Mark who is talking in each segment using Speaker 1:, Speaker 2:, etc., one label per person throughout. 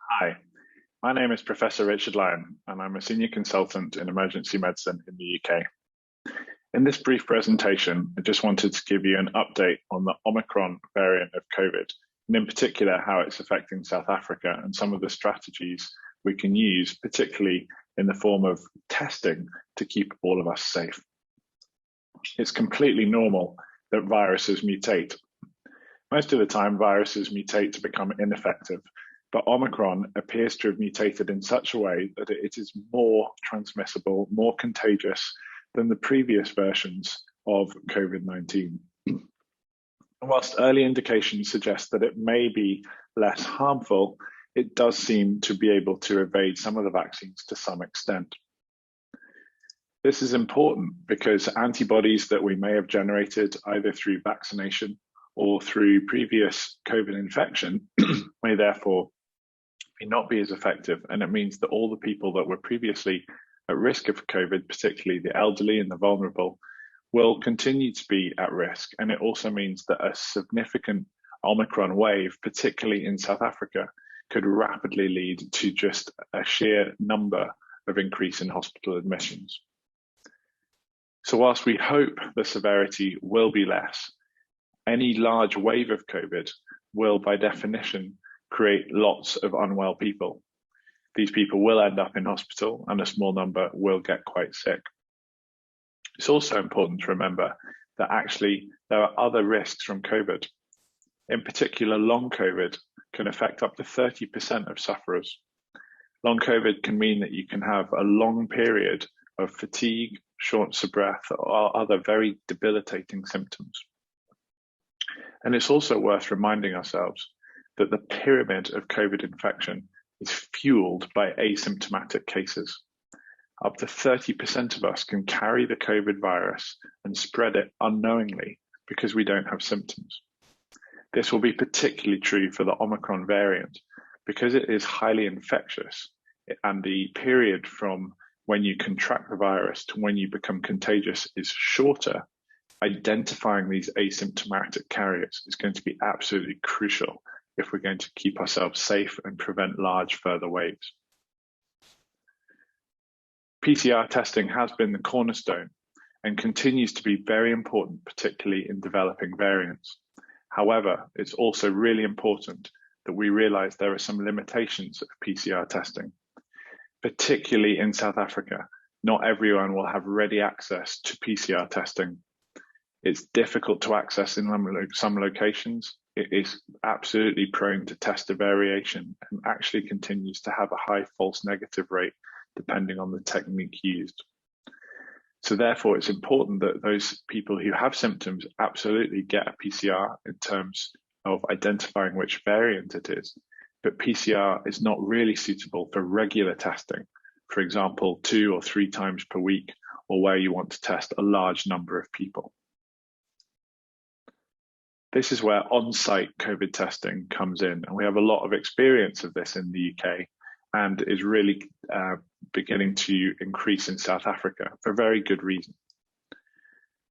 Speaker 1: Hi, my name is Professor Richard Lyon, and I'm a senior consultant in emergency medicine in the UK. In this brief presentation, I just wanted to give you an update on the Omicron variant of COVID, and in particular, how it's affecting South Africa and some of the strategies we can use, particularly in the form of testing to keep all of us safe. It's completely normal that viruses mutate. Most of the time, viruses mutate to become ineffective, but Omicron appears to have mutated in such a way that it is more transmissible, more contagious than the previous versions of COVID-19. Whilst early indications suggest that it may be less harmful, it does seem to be able to evade some of the vaccines to some extent. This is important because antibodies that we may have generated either through vaccination or through previous COVID infection may therefore not be as effective. And it means that all the people that were previously at risk of COVID, particularly the elderly and the vulnerable, will continue to be at risk. And it also means that a significant Omicron wave, particularly in South Africa, could rapidly lead to just a sheer number of increase in hospital admissions. So whilst we hope the severity will be less, any large wave of COVID will, by definition, create lots of unwell people. These people will end up in hospital and a small number will get quite sick. It's also important to remember that actually there are other risks from COVID. In particular, long COVID can affect up to 30% of sufferers. Long COVID can mean that you can have a long period of fatigue, shortness of breath, or other very debilitating symptoms. And it's also worth reminding ourselves that the pyramid of COVID infection is fueled by asymptomatic cases. Up to 30% of us can carry the COVID virus and spread it unknowingly because we don't have symptoms. This will be particularly true for the Omicron variant because it is highly infectious, and the period from when you contract the virus to when you become contagious is shorter. Identifying these asymptomatic carriers is going to be absolutely crucial if we're going to keep ourselves safe and prevent large further waves. PCR testing has been the cornerstone and continues to be very important, particularly in developing variants. However, it's also really important that we realize there are some limitations of PCR testing, particularly in South Africa. Not everyone will have ready access to PCR testing. It's difficult to access in some locations. It is absolutely prone to tester variation and actually continues to have a high false negative rate depending on the technique used. So therefore, it's important that those people who have symptoms absolutely get a PCR in terms of identifying which variant it is. But PCR is not really suitable for regular testing, for example, 2 or 3 times per week, or where you want to test a large number of people. This is where on-site COVID testing comes in, and we have a lot of experience of this in the UK and is really beginning to increase in South Africa for very good reason.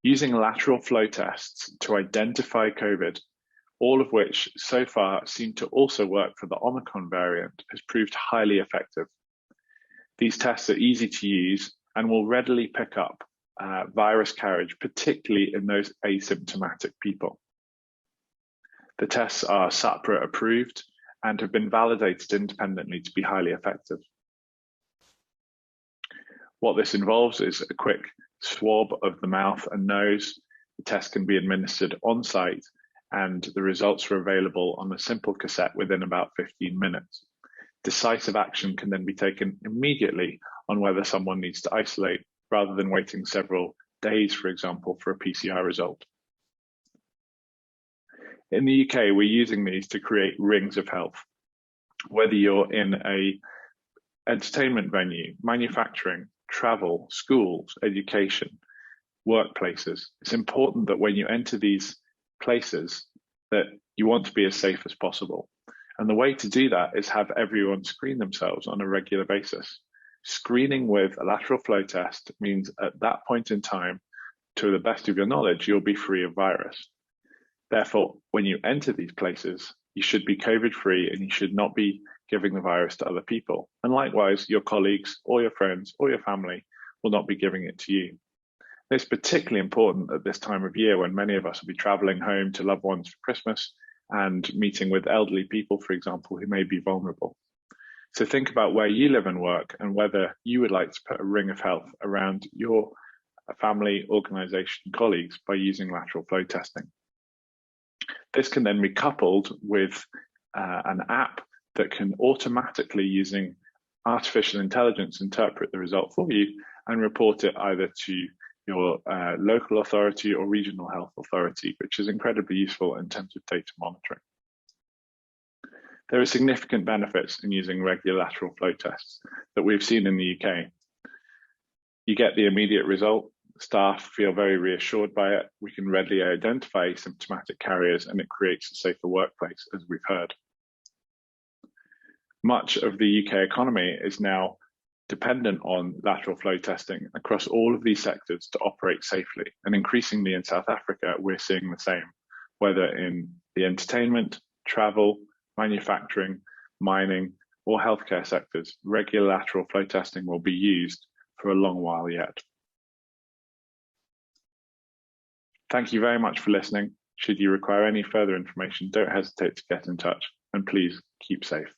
Speaker 1: Using lateral flow tests to identify COVID, all of which so far seem to also work for the Omicron variant, has proved highly effective. These tests are easy to use and will readily pick up virus carriage, particularly in those asymptomatic people. The tests are SAHPRA approved and have been validated independently to be highly effective. What this involves is a quick swab of the mouth and nose. The test can be administered on site and the results are available on a simple cassette within about 15 minutes. Decisive action can then be taken immediately on whether someone needs to isolate rather than waiting several days, for example, for a PCR result. In the UK, we're using these to create rings of health. Whether you're in an entertainment venue, manufacturing, travel, schools, education, workplaces, it's important that when you enter these places that you want to be as safe as possible. And the way to do that is have everyone screen themselves on a regular basis. Screening with a lateral flow test means at that point in time, to the best of your knowledge, you'll be free of virus. Therefore, when you enter these places, you should be COVID-free and you should not be giving the virus to other people. And likewise, your colleagues or your friends or your family will not be giving it to you. It's particularly important at this time of year when many of us will be traveling home to loved ones for Christmas and meeting with elderly people, for example, who may be vulnerable. So think about where you live and work and whether you would like to put a ring of health around your family, organization, colleagues by using lateral flow testing. This can then be coupled with an app that can automatically, using artificial intelligence, interpret the result for you and report it either to your local authority or regional health authority, which is incredibly useful in terms of data monitoring. There are significant benefits in using regular lateral flow tests that we've seen in the UK. You get the immediate result. Staff feel very reassured by it. We can readily identify asymptomatic carriers, and it creates a safer workplace, as we've heard. Much of the UK economy is now dependent on lateral flow testing across all of these sectors to operate safely. And increasingly in South Africa, we're seeing the same, whether in the entertainment, travel, manufacturing, mining, or healthcare sectors. Regular lateral flow testing will be used for a long while yet. Thank you very much for listening. Should you require any further information, don't hesitate to get in touch, and please keep safe.